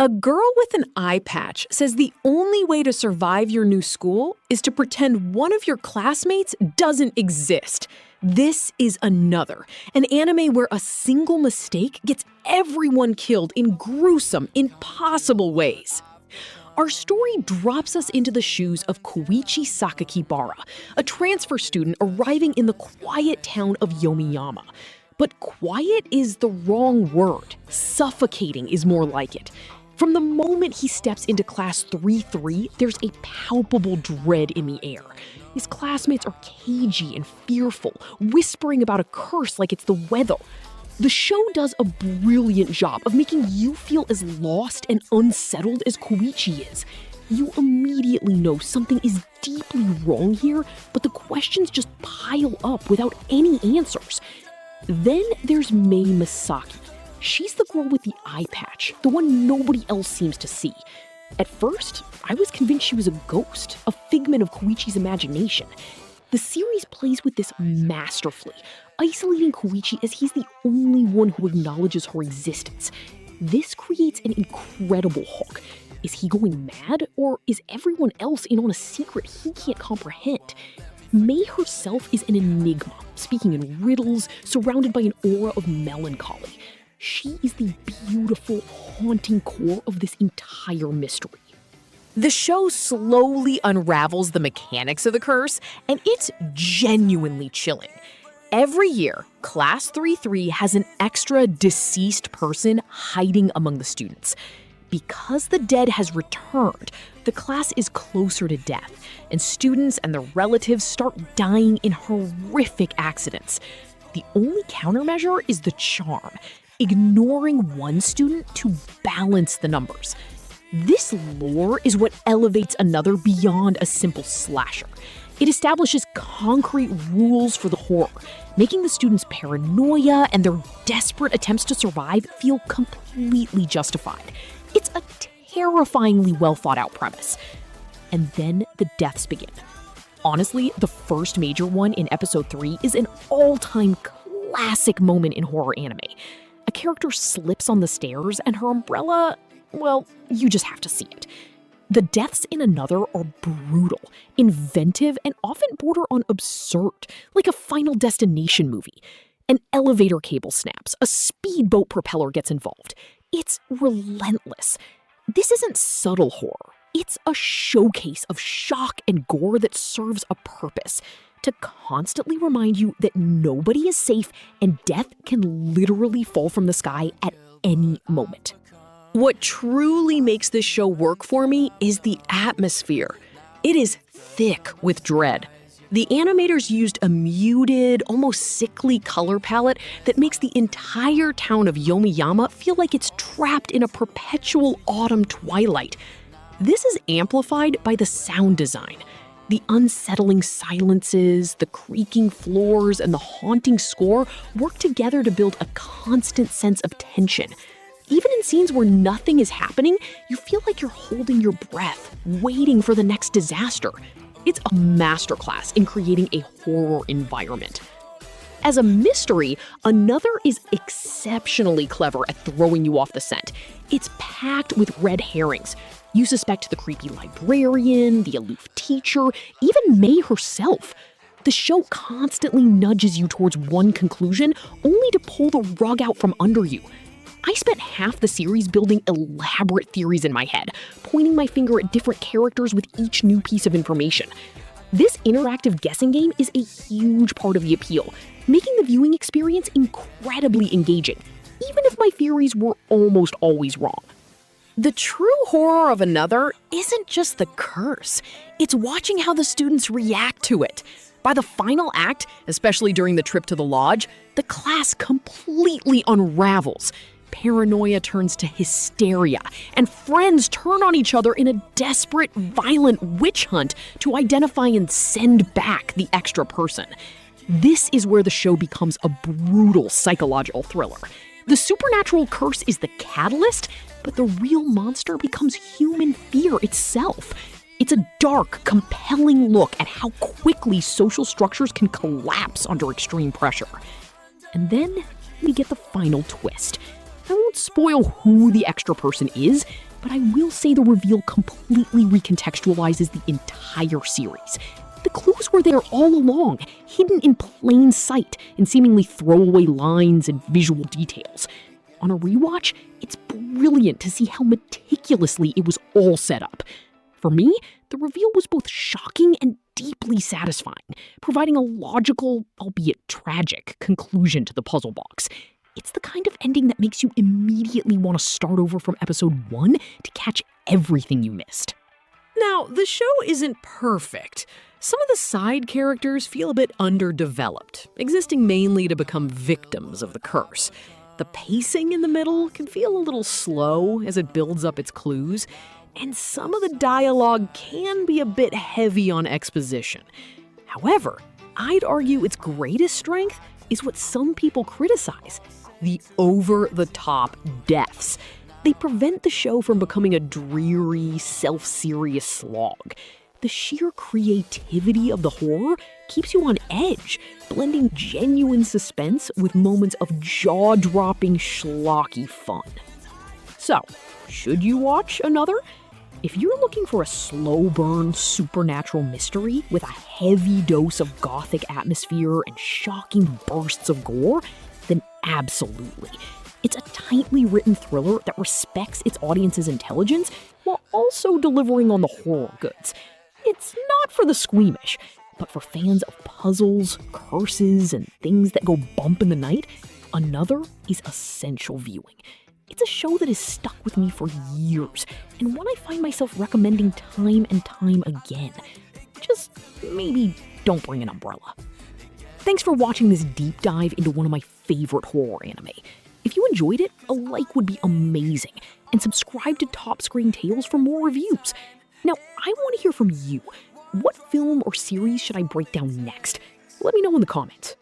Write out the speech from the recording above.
A girl with an eye patch says the only way to survive your new school is to pretend one of your classmates doesn't exist. This is Another, an anime where a single mistake gets everyone killed in gruesome, impossible ways. Our story drops us into the shoes of Koichi Sakakibara, a transfer student arriving in the quiet town of Yomiyama. But quiet is the wrong word. Suffocating is more like it. From the moment he steps into class 3-3, there's a palpable dread in the air. His classmates are cagey and fearful, whispering about a curse like it's the weather. The show does a brilliant job of making you feel as lost and unsettled as Koichi is. You immediately know something is deeply wrong here, but the questions just pile up without any answers. Then there's Mei Misaki. She's the girl with the eye patch, the one nobody else seems to see. At first, I was convinced she was a ghost, a figment of Koichi's imagination. The series plays with this masterfully, isolating Koichi as he's the only one who acknowledges her existence. This creates an incredible hook. Is he going mad, or is everyone else in on a secret he can't comprehend? Mei herself is an enigma, speaking in riddles, surrounded by an aura of melancholy. She is the beautiful, haunting core of this entire mystery. The show slowly unravels the mechanics of the curse, and it's genuinely chilling. Every year, Class 3-3 has an extra deceased person hiding among the students. Because the dead has returned, the class is closer to death, and students and their relatives start dying in horrific accidents. The only countermeasure is the charm, ignoring one student to balance the numbers. This lore is what elevates Another beyond a simple slasher. It establishes concrete rules for the horror, making the students' paranoia and their desperate attempts to survive feel completely justified. It's a terrifyingly well-thought-out premise. And then the deaths begin. Honestly, the first major one in episode 3 is an all-time classic moment in horror anime. A character slips on the stairs and her umbrella, well, you just have to see it. The deaths in Another are brutal, inventive, and often border on absurd, like a Final Destination movie. An elevator cable snaps, a speedboat propeller gets involved. It's relentless. This isn't subtle horror. It's a showcase of shock and gore that serves a purpose, to constantly remind you that nobody is safe and death can literally fall from the sky at any moment. What truly makes this show work for me is the atmosphere. It is thick with dread. The animators used a muted, almost sickly color palette that makes the entire town of Yomiyama feel like it's trapped in a perpetual autumn twilight. This is amplified by the sound design. The unsettling silences, the creaking floors, and the haunting score work together to build a constant sense of tension. Even in scenes where nothing is happening, you feel like you're holding your breath, waiting for the next disaster. It's a masterclass in creating a horror environment. As a mystery, Another is exceptionally clever at throwing you off the scent. It's packed with red herrings. You suspect the creepy librarian, the aloof teacher, even Mei herself. The show constantly nudges you towards one conclusion, only to pull the rug out from under you. I spent half the series building elaborate theories in my head, pointing my finger at different characters with each new piece of information. This interactive guessing game is a huge part of the appeal, making the viewing experience incredibly engaging, even if my theories were almost always wrong. The true horror of Another isn't just the curse, it's watching how the students react to it. By the final act, especially during the trip to the lodge, the class completely unravels. Paranoia turns to hysteria, and friends turn on each other in a desperate, violent witch hunt to identify and send back the extra person. This is where the show becomes a brutal psychological thriller. The supernatural curse is the catalyst, but the real monster becomes human fear itself. It's a dark, compelling look at how quickly social structures can collapse under extreme pressure. And then we get the final twist. I won't spoil who the extra person is, but I will say the reveal completely recontextualizes the entire series. The clues were there all along, hidden in plain sight in seemingly throwaway lines and visual details. On a rewatch, it's brilliant to see how meticulously it was all set up. For me, the reveal was both shocking and deeply satisfying, providing a logical, albeit tragic, conclusion to the puzzle box. It's the kind of ending that makes you immediately want to start over from episode 1 to catch everything you missed. Now, the show isn't perfect. Some of the side characters feel a bit underdeveloped, existing mainly to become victims of the curse. The pacing in the middle can feel a little slow as it builds up its clues, and some of the dialogue can be a bit heavy on exposition. However, I'd argue its greatest strength is what some people criticize: the over-the-top deaths. They prevent the show from becoming a dreary, self-serious slog. The sheer creativity of the horror keeps you on edge, blending genuine suspense with moments of jaw-dropping, schlocky fun. So, should you watch another? If you're looking for a slow-burn supernatural mystery with a heavy dose of gothic atmosphere and shocking bursts of gore, then absolutely. It's a tightly written thriller that respects its audience's intelligence while also delivering on the horror goods. It's not for the squeamish, but for fans of puzzles, curses, and things that go bump in the night, another is essential viewing. It's a show that has stuck with me for years, and one I find myself recommending time and time again. Just maybe don't bring an umbrella. Thanks for watching this deep dive into one of my favorite horror anime. If you enjoyed it, a like would be amazing, and subscribe to Top Screen Tales for more reviews. Now, I want to hear from you. What film or series should I break down next? Let me know in the comments.